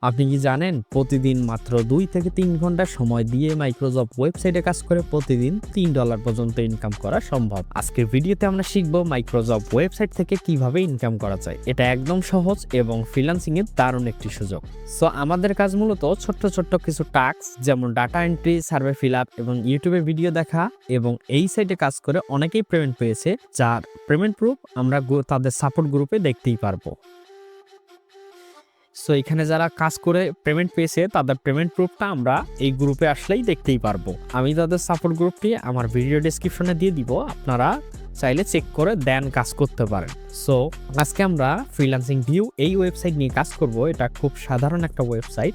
আপনি কি জানেন প্রতিদিন মাত্র 2 থেকে 3 ঘন্টা সময় দিয়ে মাইক্রোজব ওয়েবসাইটে কাজ করে প্রতিদিন $3 পর্যন্ত ইনকাম করা সম্ভব। আজকের ভিডিওতে আমরা শিখব মাইক্রোজব ওয়েবসাইট থেকে কিভাবে ইনকাম করা যায়। এটা একদম সহজ এবং ফ্রিল্যান্সিং এর দারুণ একটি সুযোগ। সো আমাদের কাজ মূলত ছোট্ট ছোট্ট কিছু টাস্ক যেমন data entry, survey fill up এবং ইউটিউবে ভিডিও দেখা, এবং এই সাইটে কাজ করে অনেকেই পেমেন্ট পেয়েছে, যার পেমেন্ট প্রুফ আমরা তাদের সাপোর্ট গ্রুপে দেখতেই পারবো। সো এখানে যারা কাজ করে পেমেন্ট পেয়েছে তাদের পেমেন্ট প্রুফটা আমরা এই গ্রুপে আসলেই দেখতেই পারবো। আমি তাদের সাপোর্ট গ্রুপটি আমার ভিডিও ডেসক্রিপশনে দিয়ে দিব, আপনারা চাইলে চেক করে দেন কাজ করতে পারেন। সো আজকে আমরা ফ্রিল্যান্সিং ভিউ এই ওয়েবসাইট নিয়ে কাজ করব। এটা খুব সাধারণ একটা ওয়েবসাইট।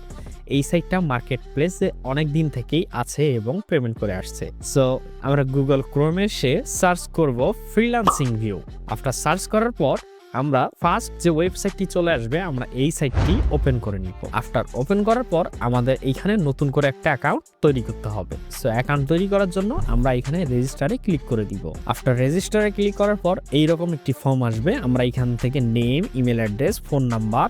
এই সাইটটা মার্কেট প্লেসে অনেক দিন থেকেই আছে এবং পেমেন্ট করে আসছে। সো আমরা গুগল ক্রোমে এসে সার্চ করব ফ্রিল্যান্সিং ভিউ। আফটার সার্চ করার পর আমরা ফার্স্ট যে ওয়েবসাইটটি চলে আসবে, আমরা এই সাইটটি ওপেন করে নিব। আফটার ওপেন করার পর আমাদের এইখানে নতুন করে একটা অ্যাকাউন্ট তৈরি করতে হবে। সো অ্যাকাউন্ট তৈরি করার জন্য আমরা এখানে রেজিস্টারে ক্লিক করে দিব। আফটার রেজিস্টারে ক্লিক করার পর এইরকম একটি ফর্ম আসবে। আমরা এখান থেকে name, email address, phone number,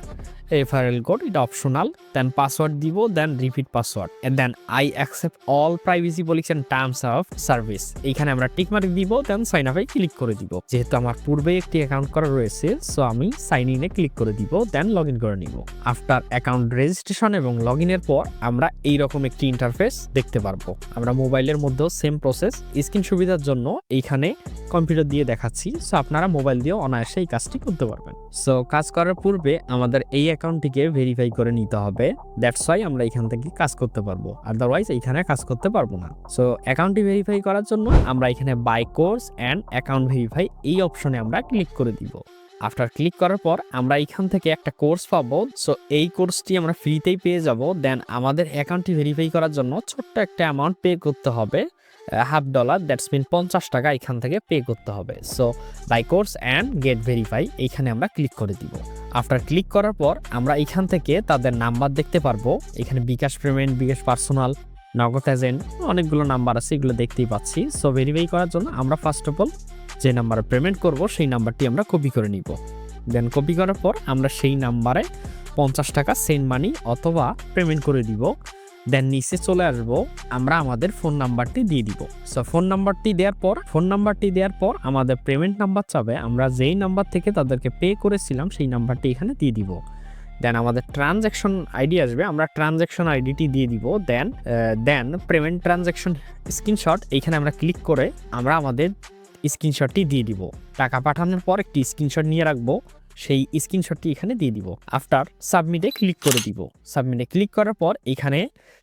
referral code, এটা অপশনাল, দেন পাসওয়ার্ড দিব, then repeat password, and then I accept all privacy policy and terms of service. এখানে আমরা টিক মার্ক দিব, দেন সাইন আপে ক্লিক করে দিব। যেহেতু আমার পূর্বে একটি অ্যাকাউন্ট করা রয়েছে, সো আমি সাইন ইনে ক্লিক করে দিব, দেন লগ ইন করে নিব। আফটার অ্যাকাউন্ট রেজিস্ট্রেশন এবং লগ ইনের পর আমরা এইরকম একটি ইন্টারফেস দেখতে পারবো। আমরা মোবাইলের মধ্যেও সেম প্রসেস। স্ক্রিন সুবিধার জন্য এইখানে কম্পিউটার দিয়ে দেখাচ্ছি, সো আপনারা মোবাইল দিয়েও অনায়াসে এই কাজটি করতে পারবেন। সো কাজ করার পূর্বে আমাদের এই অ্যাকাউন্টটিকে ভেরিফাই করে নিতে হবে। দ্যাটস ওয়াই আমরা এখান থেকে কাজ করতে পারবো, আদারওয়াইজ এইখানে কাজ করতে পারবো না। সো অ্যাকাউন্টটি ভেরিফাই করার জন্য আমরা এখানে buy course and account verify এই অপশনে আমরা ক্লিক করে দিব। আফটার ক্লিক করার পর আমরা এখান থেকে একটা কোর্স পাবো। সো এই কোর্সটি আমরা ফ্রিতেই পেয়ে যাব। দেন আমাদের অ্যাকাউন্টটি ভেরিফাই করার জন্য ছোট্ট একটা অ্যামাউন্ট পে করতে হবে, $50, দ্যাটস মিন $50 এখান থেকে পে করতে হবে। So buy course and get verify এইখানে আমরা ক্লিক করে দিব। আফটার ক্লিক করার পর আমরা এখান থেকে তাদের নাম্বার দেখতে পারবো। এখানে বিকাশ পেমেন্ট, বিকাশ পার্সোনাল, নগদ এজেন্ট, অনেকগুলো নাম্বার আছে, এগুলো দেখতেই পাচ্ছি। সো ভেরিফাই করার জন্য আমরা ফার্স্ট অফ অল যে নাম্বারে পেমেন্ট করব সেই নাম্বারটি আমরা কপি করে নিব। দেন কপি করার পর আমরা সেই নাম্বারে $50 সেন্ড মানি অথবা পেমেন্ট করে দিব। দেন নিচে চলে আসবো, আমরা আমাদের ফোন নাম্বারটি দিয়ে দিব। সো ফোন নাম্বারটি দেওয়ার পর আমাদের পেমেন্ট নাম্বার চাবে। আমরা যেই নাম্বার থেকে তাদেরকে পে করেছিলাম সেই নাম্বারটি এখানে দিয়ে দিব। দেন আমাদের ট্রানজ্যাকশন আইডি আসবে, আমরা ট্রানজ্যাকশন আইডিটি দিয়ে দিব। দেন পেমেন্ট ট্রানজ্যাকশন স্ক্রিনশট এইখানে আমরা ক্লিক করে আমরা আমাদের স্ক্রিনশটটি দিয়ে দিব। টাকা পাঠানোর পর একটি স্ক্রিনশট নিয়ে রাখবো, সেই স্ক্রিনশটটি এখানে দিয়ে দিব। আফটার সাবমিটে ক্লিক করে দিব। সাবমিটে ক্লিক করার পর এখানে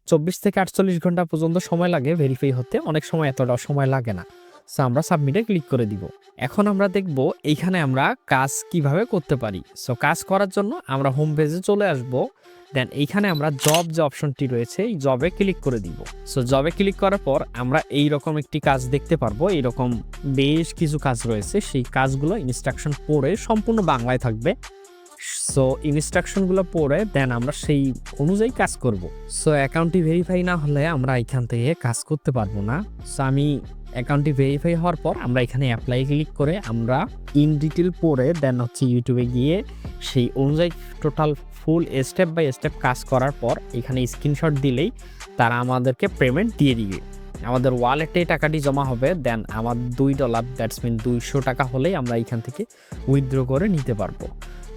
24 থেকে 48 ঘন্টা পর্যন্ত সময় লাগে ভেরিফাই হতে, অনেক সময় এতটা সময় লাগে না। সো আমরা সাবমিটে ক্লিক করে দিব। এখন আমরা দেখব এইখানে আমরা কাজ কিভাবে করতে পারি। সো কাজ করার জন্য আমরা হোম পেজে চলে আসব। দেন এইখানে আমরা জব যে অপশনটি রয়েছে এই জবে ক্লিক করে দিব। সো জবে ক্লিক করার পর আমরা এইরকম একটি কাজ দেখতে পারবো। এইরকম বেশ কিছু কাজ রয়েছে, সেই কাজগুলো ইনস্ট্রাকশন পড়ে সম্পূর্ণ বাংলায় থাকবে। সো ইনস্ট্রাকশনগুলো পড়ে দেন আমরা সেই অনুযায়ী কাজ করব। সো অ্যাকাউন্টটি ভেরিফাই না হলে আমরা এখান থেকে কাজ করতে পারবো না। সো আমি অ্যাকাউন্টটি ভেরিফাই হওয়ার পর আমরা এখানে অ্যাপ্লাই ক্লিক করে আমরা ইন ডিটেল পড়ে দেন ইউটিউবে গিয়ে সেই অনুযায়ী total full step by step কাজ করার পর এখানে স্ক্রিনশট দিলেই তারা আমাদেরকে পেমেন্ট দিয়ে দিবে। আমাদের ওয়ালেটে টাকাটি জমা হবে। দেন আমার $2, দ্যাটস মিন $200 হলেই আমরা এখান থেকে উইথড্র করে নিতে পারবো।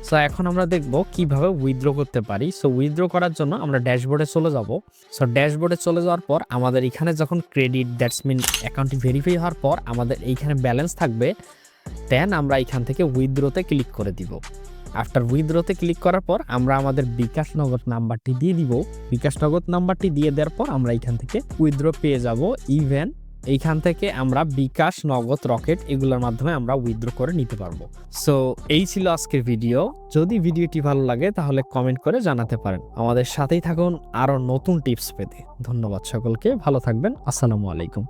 সো এখন আমরা দেখব কিভাবে উইথড্র করতে পারি। সো উইথড্র করার জন্য আমরা ড্যাশবোর্ডে চলে যাব। সো ড্যাশবোর্ডে চলে যাওয়ার পর আমাদের এখানে যখন ক্রেডিট, দ্যাটস মিন অ্যাকাউন্টটি ভেরিফাই হওয়ার পর আমাদের এইখানে ব্যালেন্স থাকবে। দেন আমরা এখান থেকে উইথড্রোতে ক্লিক করে দিব। আফটার উইথড্রোতে ক্লিক করার পর আমরা আমাদের বিকাশ নগদ নাম্বারটি দিয়ে দিব। বিকাশ নগদ নাম্বারটি দিয়ে দেওয়ার পর আমরা এখান থেকে উইথড্র পেয়ে যাব। ইভেন এইখান থেকে আমরা বিকাশ, নগদ, রকেট এগুলোর মাধ্যমে আমরা উইথড্র করে নিতে পারবো। সো এই ছিল আজকের ভিডিও। যদি ভিডিওটি ভালো লাগে তাহলে কমেন্ট করে জানাতে পারেন। আমাদের সাথেই থাকুন আরও নতুন টিপস পেতে। ধন্যবাদ সকলকে, ভালো থাকবেন। আসসালামু আলাইকুম।